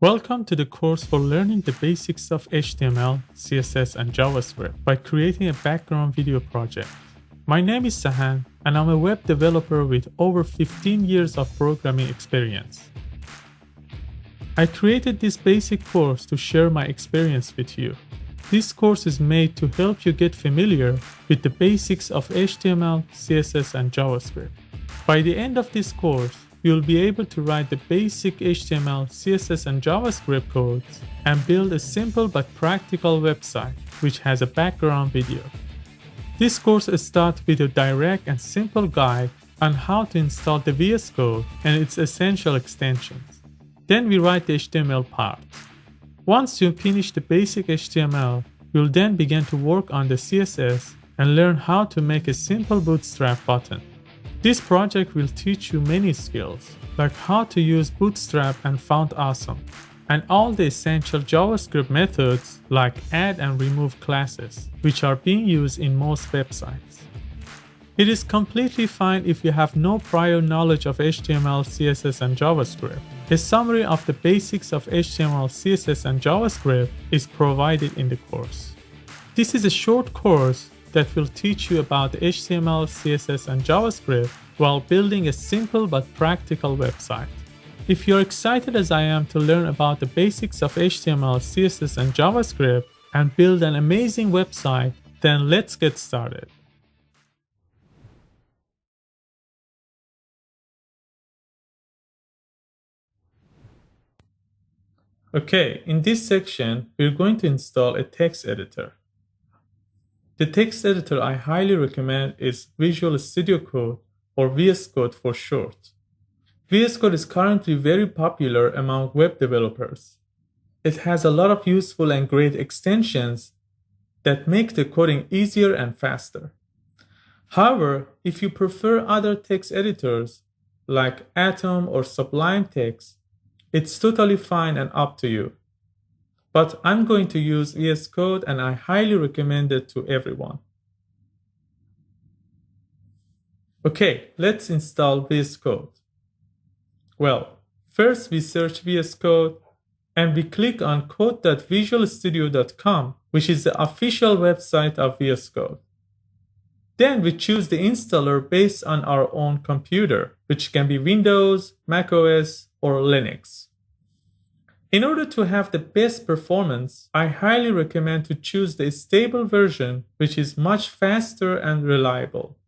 Welcome to the course for learning the basics of HTML, CSS, and JavaScript by creating a background video project. My name is Sahand, and I'm a web developer with over 15 years of programming experience. I created this basic course to share my experience with you. This course is made to help you get familiar with the basics of HTML, CSS, and JavaScript. By the end of this course, you'll be able to write the basic HTML, CSS, and JavaScript codes and build a simple but practical website which has a background video. This course starts with a direct and simple guide on how to install the VScode and its essential extensions. Then we write the HTML part. Once you finish the basic HTML, you'll then begin to work on the CSS and learn how to make a simple bootstrap button. This project will teach you many skills, like how to use Bootstrap and Font Awesome, and all the essential JavaScript methods like add and remove classes, which are being used in most websites. It is completely fine if you have no prior knowledge of HTML, CSS, and JavaScript. A summary of the basics of HTML, CSS, and JavaScript is provided in the course. This is a short course that will teach you about HTML, CSS, and JavaScript while building a simple but practical website. If you're excited as I am to learn about the basics of HTML, CSS, and JavaScript and build an amazing website, then let's get started. Okay, in this section, we're going to install a text editor. The text editor I highly recommend is Visual Studio Code, or VScode for short. VScode is currently very popular among web developers. It has a lot of useful and great extensions that make the coding easier and faster. However, if you prefer other text editors like Atom or Sublime Text, it's totally fine and up to you. But I'm going to use VScode and I highly recommend it to everyone. Okay, let's install VScode. Well, first we search VScode and we click on code.visualstudio.com, which is the official website of VScode. Then we choose the installer based on our own computer, which can be Windows, macOS, or Linux. In order to have the best performance, I highly recommend to choose the stable version, which is much faster and reliable.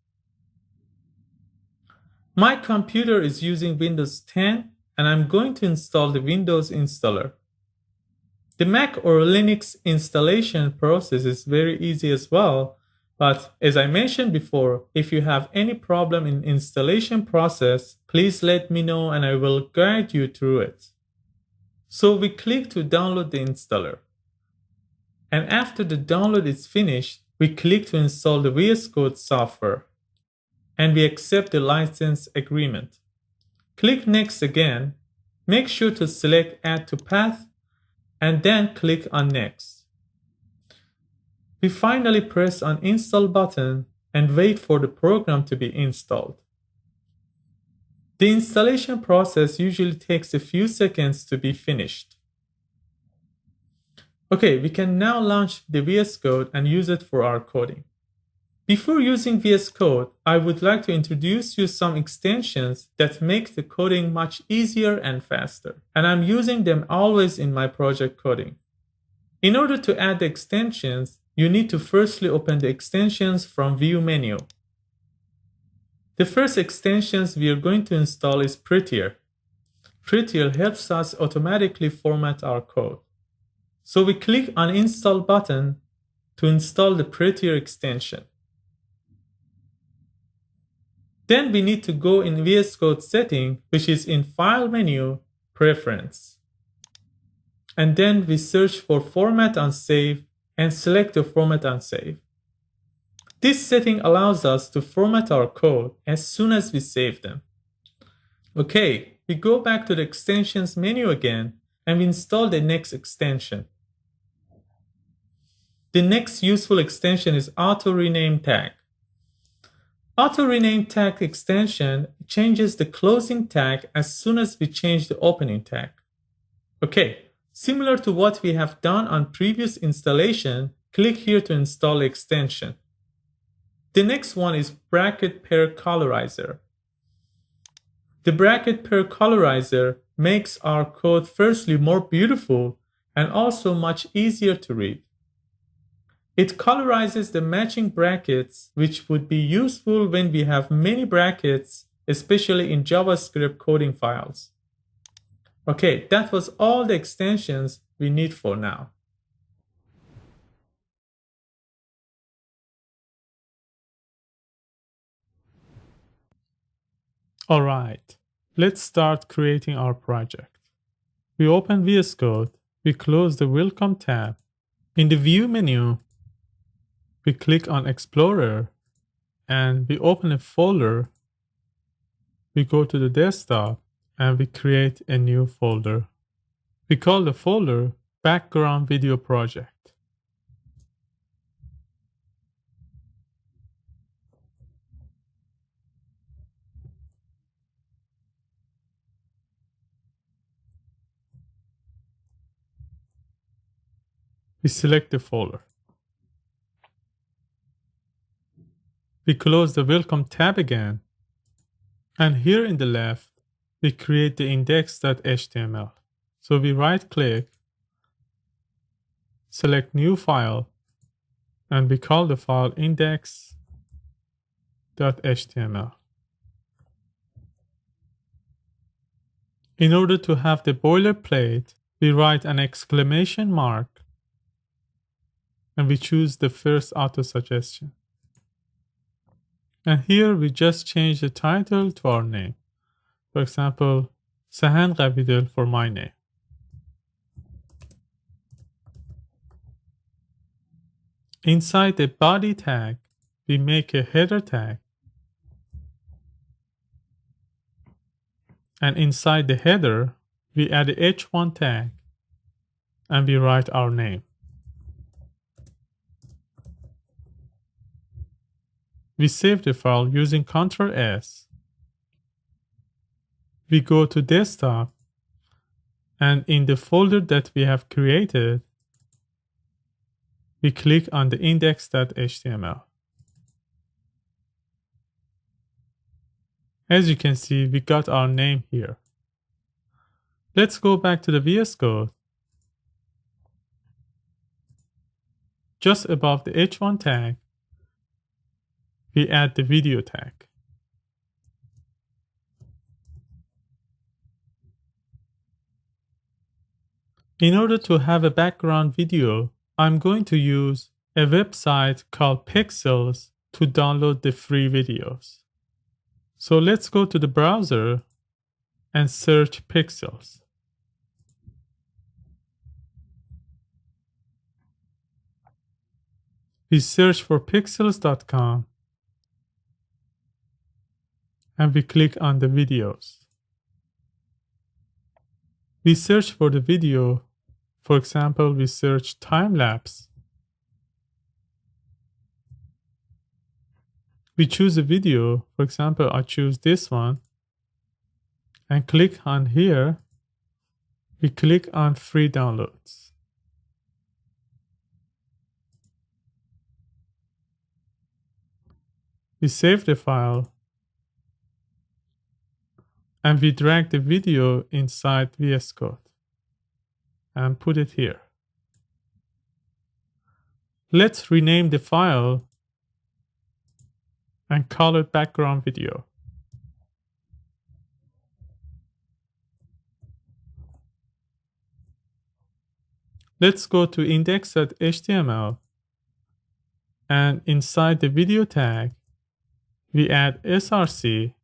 My computer is using Windows 10 and I'm going to install the Windows installer. The Mac or Linux installation process is very easy as well, but as I mentioned before, if you have any problem in installation process, please let me know and I will guide you through it. So we click to download the installer. And after the download is finished, we click to install the VScode software. And we accept the license agreement. Click Next again. Make sure to select Add to Path and then click on Next. We finally press on Install button and wait for the program to be installed. The installation process usually takes a few seconds to be finished. Okay, we can now launch the VS Code and use it for our coding. Before using VS Code, I would like to introduce you some extensions that make the coding much easier and faster, and I'm using them always in my project coding. In order to add the extensions, you need to firstly open the extensions from View menu. The first extensions we are going to install is Prettier. Prettier helps us automatically format our code. So we click on Install button to install the Prettier extension. Then we need to go in VS Code setting, which is in File menu, Preference. And then we search for Format and Save and select the Format and Save. This setting allows us to format our code as soon as we save them. Okay, we go back to the extensions menu again and we install the next extension. The next useful extension is Auto Rename Tag. Auto Rename Tag extension changes the closing tag as soon as we change the opening tag. Okay, Similar to what we have done on previous installation, click here to install extension. The next one is bracket pair colorizer. The bracket pair colorizer makes our code firstly more beautiful and also much easier to read. It colorizes the matching brackets, which would be useful when we have many brackets, especially in JavaScript coding files. Okay, that was all the extensions we need for now. Alright, let's start creating our project. We open VScode, we close the Welcome tab. In the View menu, we click on Explorer and we open a folder. We go to the desktop and we create a new folder. We call the folder Background Video Project. We select the folder. We close the Welcome tab again. And here in the left, we create the index.html. So we right click, select New File, and we call the file index.html. In order to have the boilerplate, we write an exclamation mark and we choose the first auto suggestion. And here we just change the title to our name. For example, Sahand for my name. Inside the body tag, we make a header tag. And inside the header, we add a h1 tag and we write our name. We save the file using Ctrl S. We go to desktop and in the folder that we have created, we click on the index.html. As you can see, we got our name here. Let's go back to the VS Code. Just above the h1 tag, we add the video tag. In order to have a background video, I'm going to use a website called Pexels to download the free videos. So let's go to the browser and search Pexels. We search for pexels.com and we click on the videos. We search for the video. For example, we search time-lapse. We choose a video. For example, I choose this one and click on here. We click on free downloads. We save the file and we drag the video inside VS Code and put it here. Let's rename the file and call it background video. Let's go to index.html and inside the video tag, we add src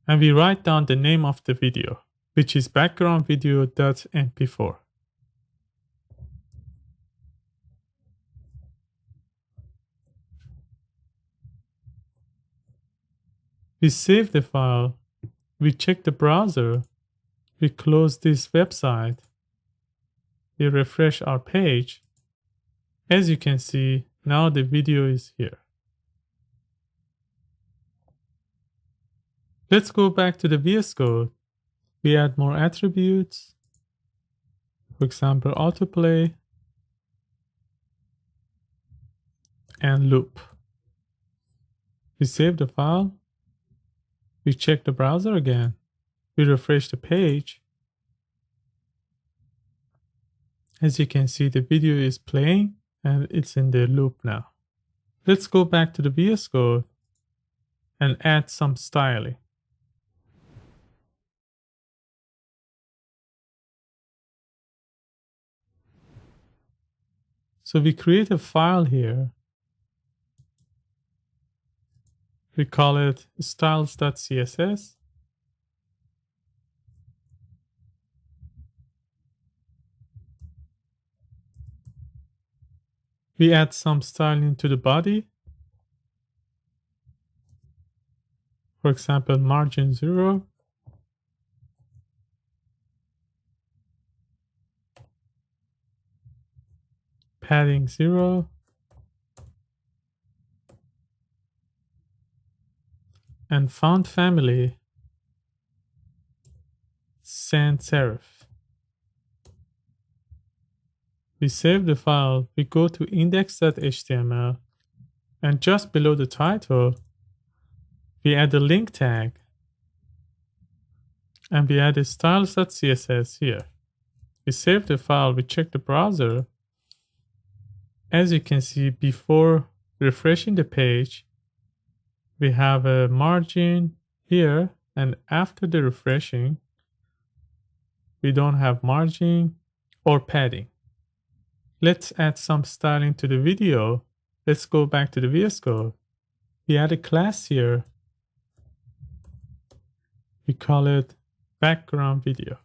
and we write down the name of the video, which is backgroundvideo.mp4. We save the file, we check the browser, we close this website, we refresh our page. As you can see, now the video is here. Let's go back to the VS Code. We add more attributes For example, autoplay and loop. We save the file. We check the browser again. We refresh the page. As you can see, the video is playing and it's in the loop now. Let's go back to the VScode and add some styling. So we create a file here. We call it styles.css. We add some styling to the body. For example, margin 0. Padding 0. And font family sans serif. We save the file, we go to index.html, and just below the title, we add a link tag, and we add a styles.css here. We save the file, we check the browser. As you can see, before refreshing the page, we have a margin here, and after the refreshing, we don't have margin or padding. Let's add some styling to the video. Let's go back to the VS Code. We add a class here. We call it background video.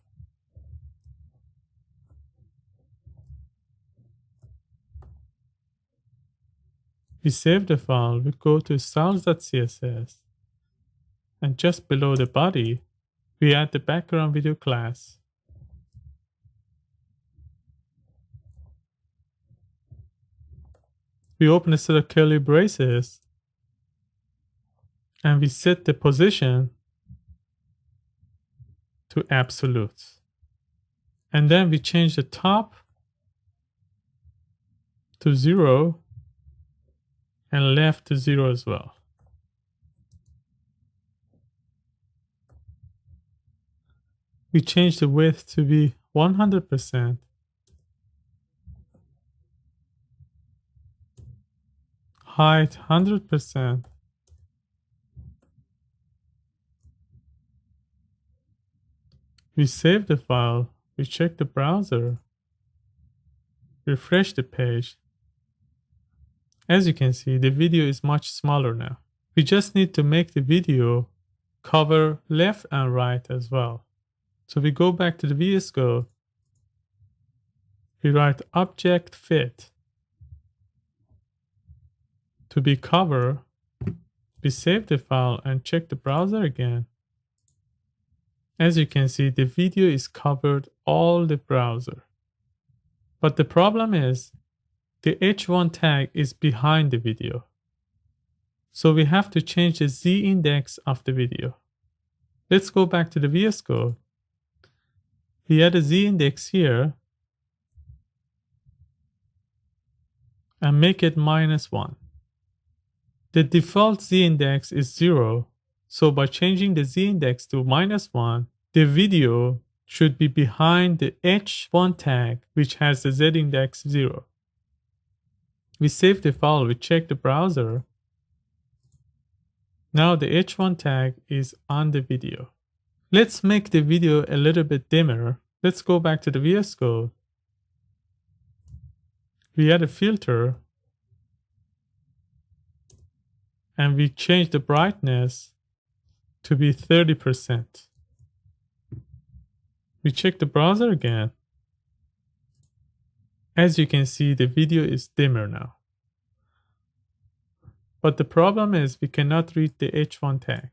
We save the file. We go to styles.css. And just below the body, we add the background video class. We open a set of curly braces and we set the position to absolute. And then we change the top to 0 and left to 0 as well. We change the width to be 100%. Height 100%. We save the file, we check the browser, refresh the page. As you can see, the video is much smaller now. We just need to make the video cover left and right as well. So we go back to the VS Code. We write object fit to be cover. We save the file and check the browser again. As you can see, the video is covered all the browser. But the problem is the h1 tag is behind the video. So we have to change the z index of the video. Let's go back to the VS Code. We add a z index here and make it -1. The default z index is 0. So by changing the z index to -1, the video should be behind the h1 tag, which has the z index 0. We save the file, we check the browser. Now the h1 tag is on the video. Let's make the video a little bit dimmer. Let's go back to the VS Code. We add a filter and we change the brightness to be 30%. We check the browser again. As you can see, the video is dimmer now. But the problem is we cannot read the h1 tag.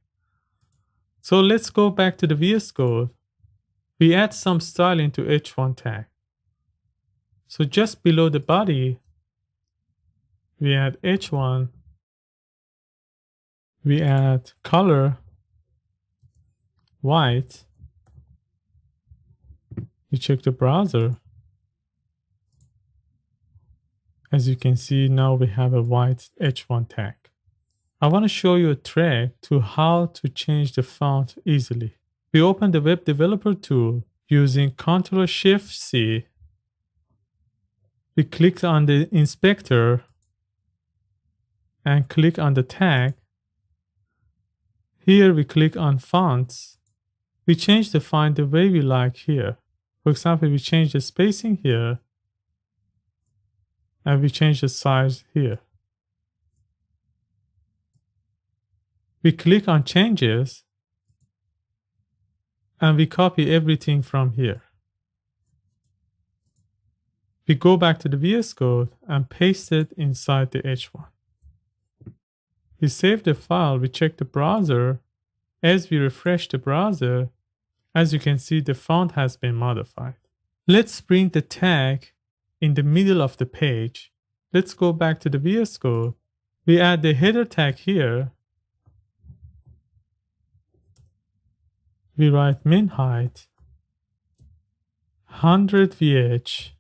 So let's go back to the VS Code. We add some styling to h1 tag. So just below the body, we add h1. We add color, white. We check the browser. As you can see, now we have a white h1 tag. I want to show you a trick to how to change the font easily. We open the web developer tool using Ctrl+Shift+C. We click on the inspector and click on the tag. Here we click on fonts. We change the font the way we like here. For example, we change the spacing here and we change the size here. We click on changes and we copy everything from here. We go back to the VScode and paste it inside the H1. We save the file, we check the browser. As we refresh the browser, as you can see, the font has been modified. Let's bring the tag in the middle of the page. Let's go back to the VScode. We add the header tag here. We write min height 100 VH,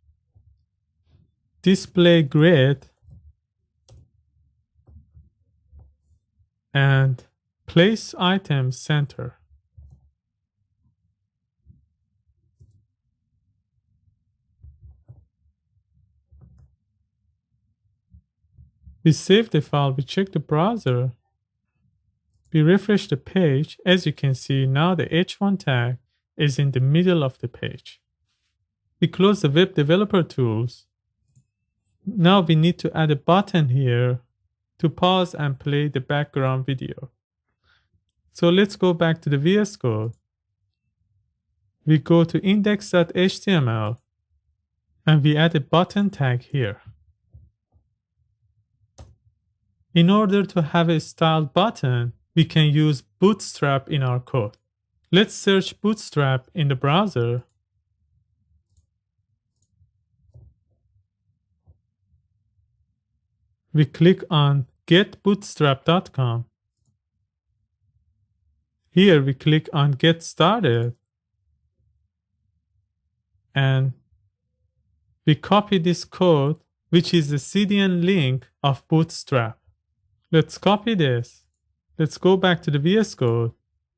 display grid, and place item center. We save the file, we check the browser, we refresh the page. As you can see, now the H1 tag is in the middle of the page. We close the web developer tools. Now we need to add a button here to pause and play the background video. So let's go back to the VS Code. We go to index.html and we add a button tag here. In order to have a styled button, we can use bootstrap in our code. Let's search bootstrap in the browser. We click on getbootstrap.com. Here we click on get started and we copy this code, which is the CDN link of Bootstrap. Let's copy this. Let's go back to the VS Code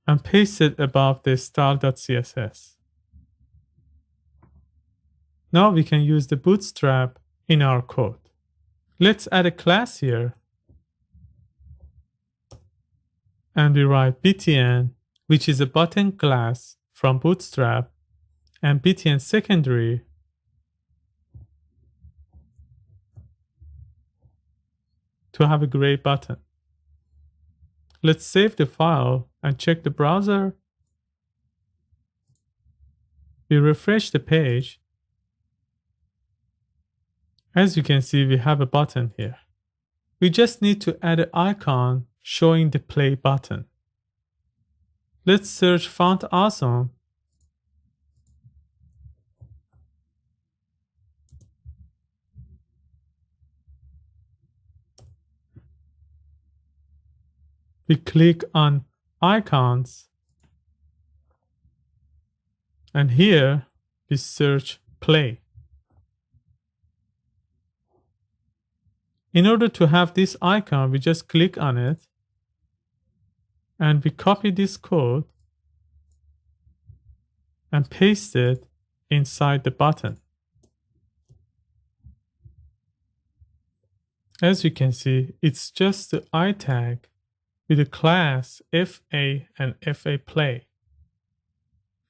and paste it above the style.css. Now we can use the Bootstrap in our code. Let's add a class here. And we write btn, which is a button class from Bootstrap, and btn secondary to have a gray button. Let's save the file and check the browser. We refresh the page. As you can see, we have a button here. We just need to add an icon showing the play button. Let's search Font Awesome. We click on icons and here we search play. In order to have this icon, we just click on it and we copy this code and paste it inside the button. As you can see, it's just the I tag with the class FA and FA Play.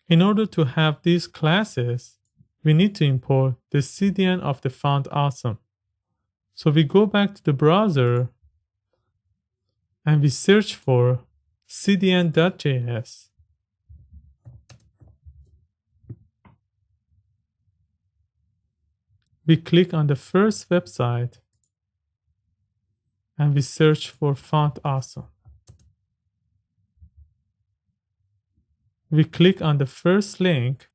In order to have these classes, we need to import the CDN of the font awesome. So we go back to the browser and we search for cdn.js. We click on the first website and we search for font awesome. We click on the first link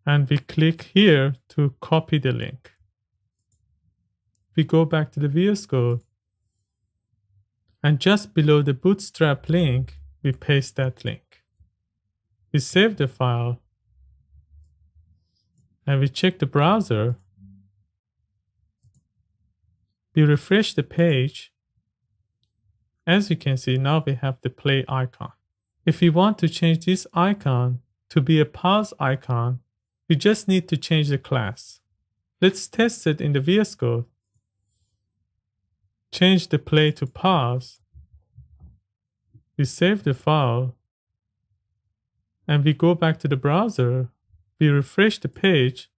and we click here to copy the link. We go back to the VS Code and just below the Bootstrap link, we paste that link. We save the file and we check the browser, we refresh the page. As you can see, now we have the play icon. If we want to change this icon to be a pause icon, we just need to change the class. Let's test it in the VScode. Change the play to pause. We save the file and we go back to the browser. We refresh the page.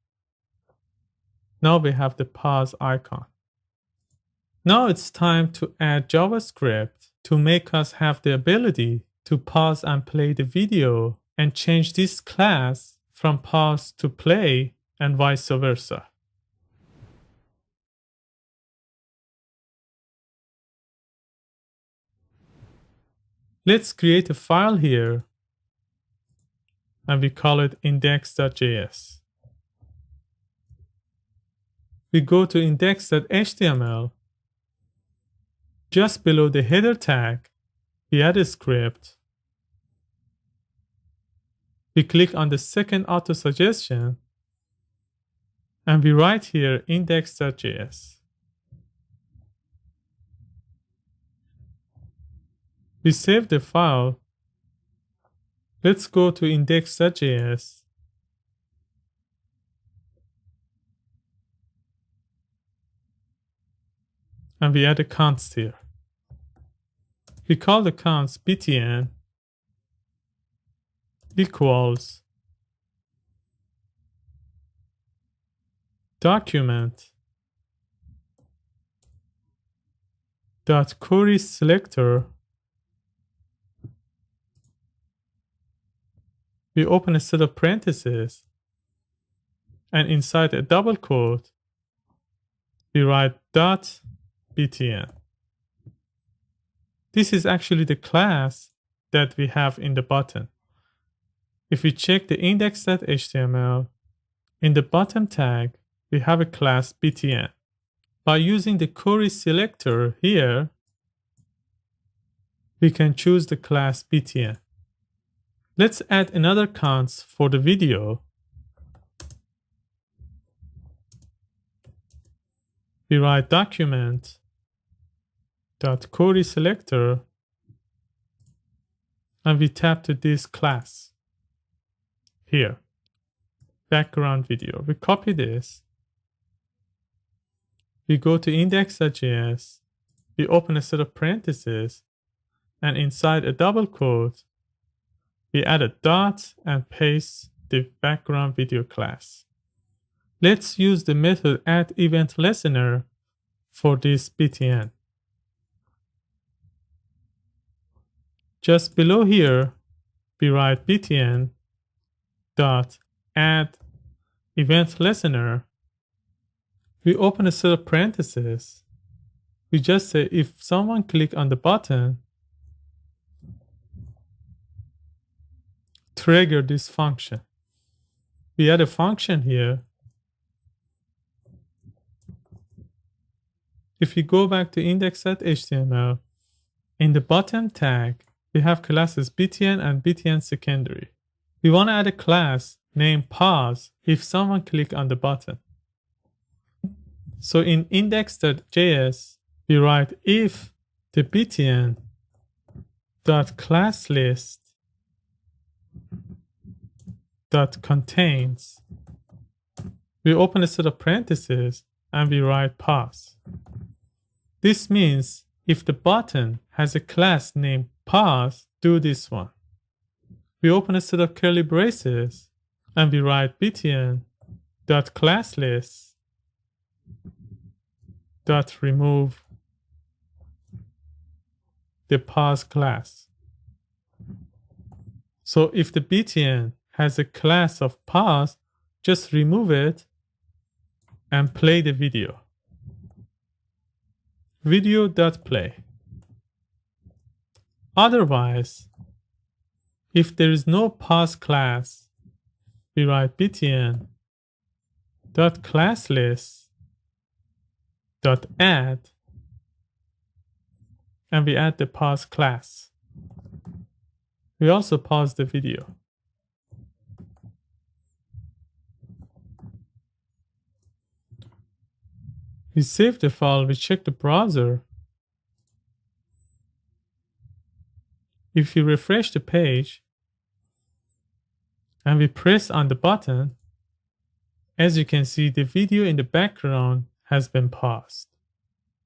Now we have the pause icon. Now it's time to add JavaScript to make us have the ability to pause and play the video and change this class from pause to play and vice versa. Let's create a file here and we call it index.js. We go to index.html. Just below the header tag, we add a script. We click on the second auto suggestion and we write here index.js. We save the file. Let's go to index.js. And we add a const here. We call the const btn equals document dot query selector. We open a set of parentheses and inside a double quote we write dot btn. This is actually the class that we have in the button. If we check the index.html, in the bottom tag, we have a class btn. By using the query selector here, we can choose the class btn. Let's add another const for the video. We write document dot query selector and we tap to this class here, background video. We copy this. We go to index.js. We open a set of parentheses and inside a double quote, we add a dot and paste the background video class. Let's use the method add event listener for this btn. Just below here, we write btn dot add event listener. We open a set of parentheses. We just say if someone click on the button, trigger this function. We add a function here. If we go back to index.html, in the bottom tag, we have classes btn and btn secondary. We want to add a class named pause if someone click on the button. So in index.js, we write if the btn dot class list dot contains, we open a set of parentheses and we write pause. This means if the button has a class named pause, do this one. We open a set of curly braces and we write btn dot class list dot remove the pause class. So if the btn has a class of pause, just remove it and play the video. Video.play. Otherwise, if there is no pause class, we write btn dot class list dot add and we add the pause class. We also pause the video. We save the file, we check the browser. If you refresh the page and we press on the button, as you can see, the video in the background has been paused.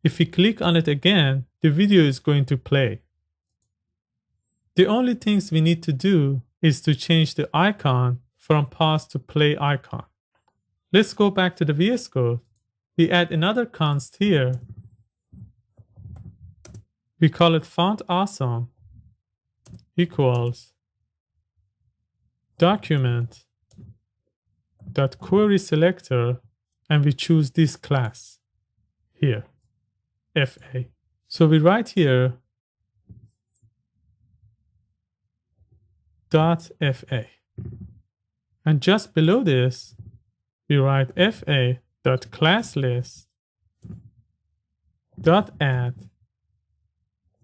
If we click on it again, the video is going to play. The only things we need to do is to change the icon from pause to play icon. Let's go back to the VScode. We add another const here. We call it font awesome equals document dot query selector, and we choose this class here, FA. So we write here .fa, and just below this we write fa dot classlist dot add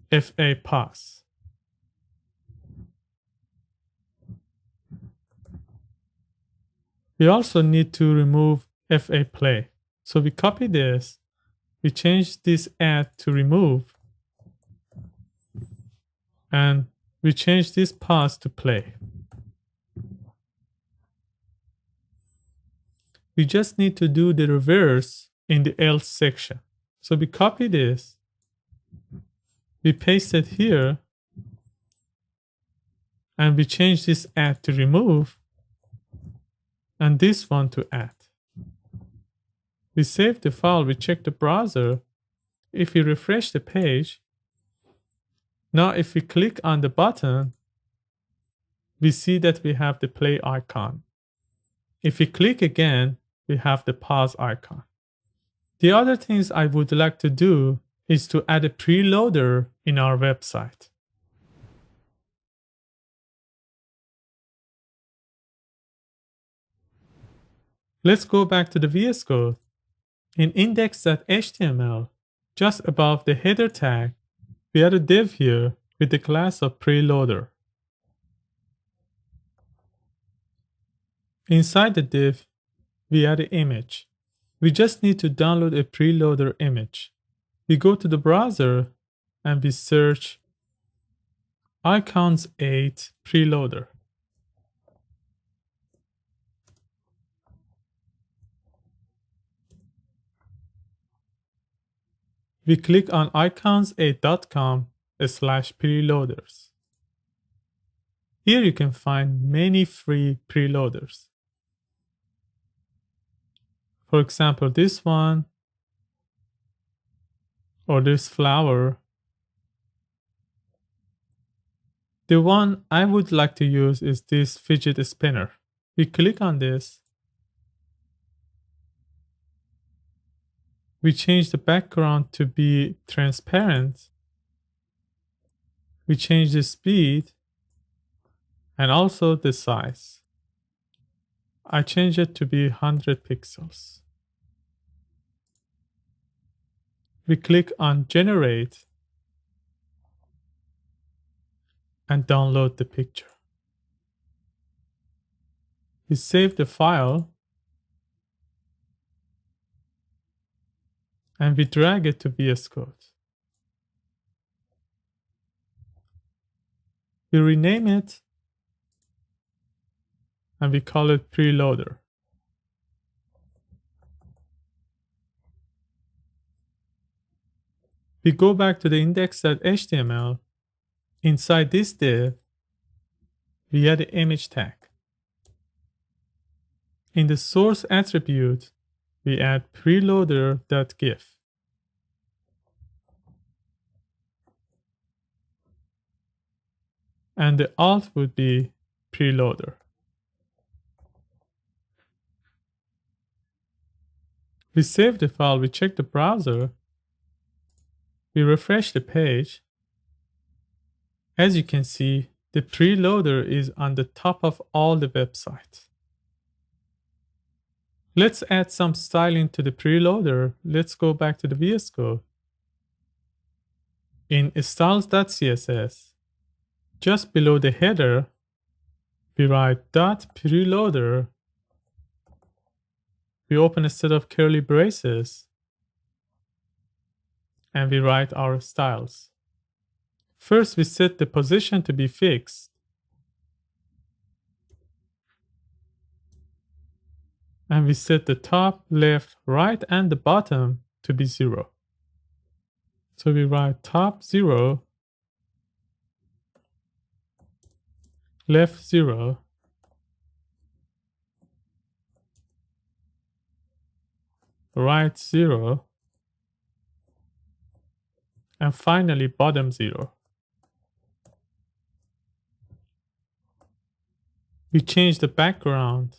fa pass. We also need to remove fa play. So we copy this, we change this add to remove, and we change this pass to play. We just need to do the reverse in the else section. So we copy this, we paste it here, and we change this add to remove, and this one to add. We save the file, we check the browser. If we refresh the page, now if we click on the button, we see that we have the play icon. If we click again, we have the pause icon. The other things I would like to do is to add a preloader in our website. Let's go back to the VScode. In index.html, just above the header tag, we add a div here with the class of preloader. Inside the div, we add an image. We just need to download a preloader image. We go to the browser and we search icons 8 preloader. We click on icons8.com/preloaders. Here you can find many free preloaders. For example, this one, or this flower. The one I would like to use is this fidget spinner. We click on this. We change the background to be transparent. We change the speed and also the size. I change it to be 100 pixels. We click on generate and download the picture. We save the file and we drag it to VScode. We rename it and we call it preloader. We go back to the index.html. Inside this div, we add the image tag. In the source attribute, we add preloader.gif. And the alt would be preloader. We save the file, we check the browser, we refresh the page. As you can see, the preloader is on the top of all the websites. Let's add some styling to the preloader. Let's go back to the VScode. In styles.css, just below the header, we write .preloader. We open a set of curly braces and we write our styles. First, we set the position to be fixed. And we set the top, left, right, and the bottom to be 0. So we write top 0, left 0, right 0, and finally bottom 0. We change the background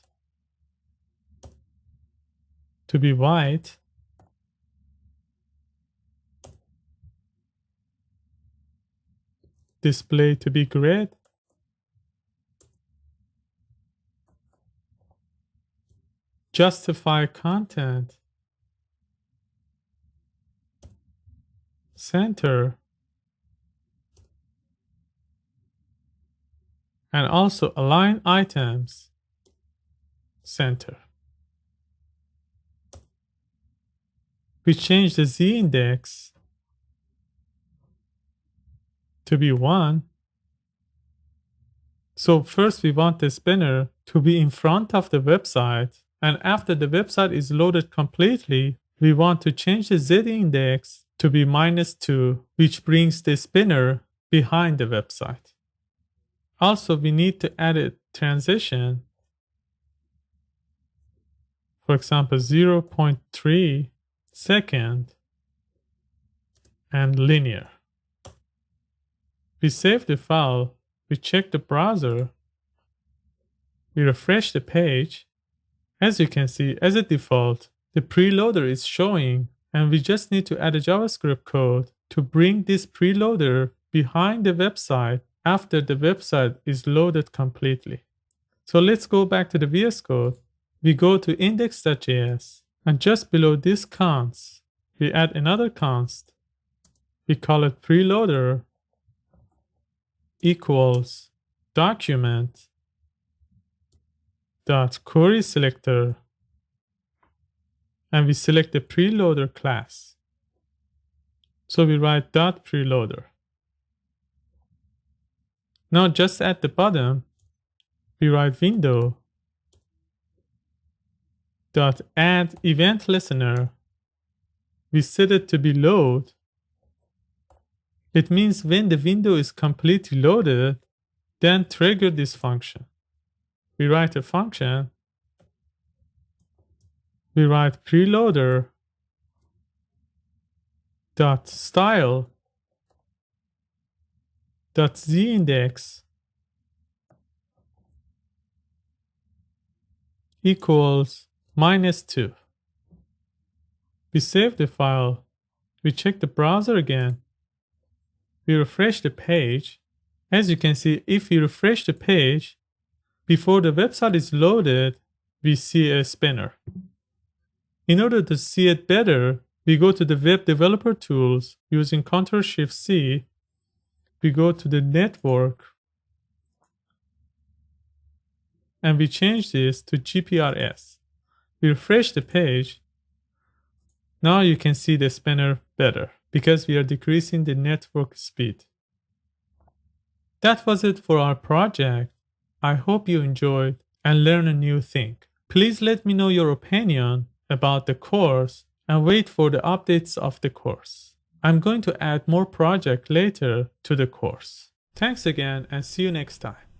to be white, display to be grid, justify content, center, and also align items, center. We change the z-index to be 1. So first we want the spinner to be in front of the website, and after the website is loaded completely, we want to change the z-index to be -2, which brings the spinner behind the website. Also, we need to add a transition, for example 0.3 second and linear. We save the file, we check the browser, we refresh the page. As you can see, as a default, the preloader is showing, and we just need to add a JavaScript code to bring this preloader behind the website after the website is loaded completely. So let's go back to the VScode. We go to index.js, and just below this const, we add another const. We call it preloader equals document dot query selector, and we select the preloader class. So we write dot preloader. Now just at the bottom, we write window dot add event listener. We set it to be load. It means when the window is completely loaded, then trigger this function. We write a function. We write preloader dot style dot z-index equals -2. We save the file. We check the browser again. We refresh the page. As you can see, if we refresh the page, before the website is loaded, we see a spinner. In order to see it better, we go to the web developer tools using Ctrl+Shift+C. We go to the network and we change this to GPRS. We refresh the page. Now you can see the spinner better because we are decreasing the network speed. That was it for our project. I hope you enjoyed and learned a new thing. Please let me know your opinion about the course and wait for the updates of the course. I'm going to add more projects later to the course. Thanks again and see you next time.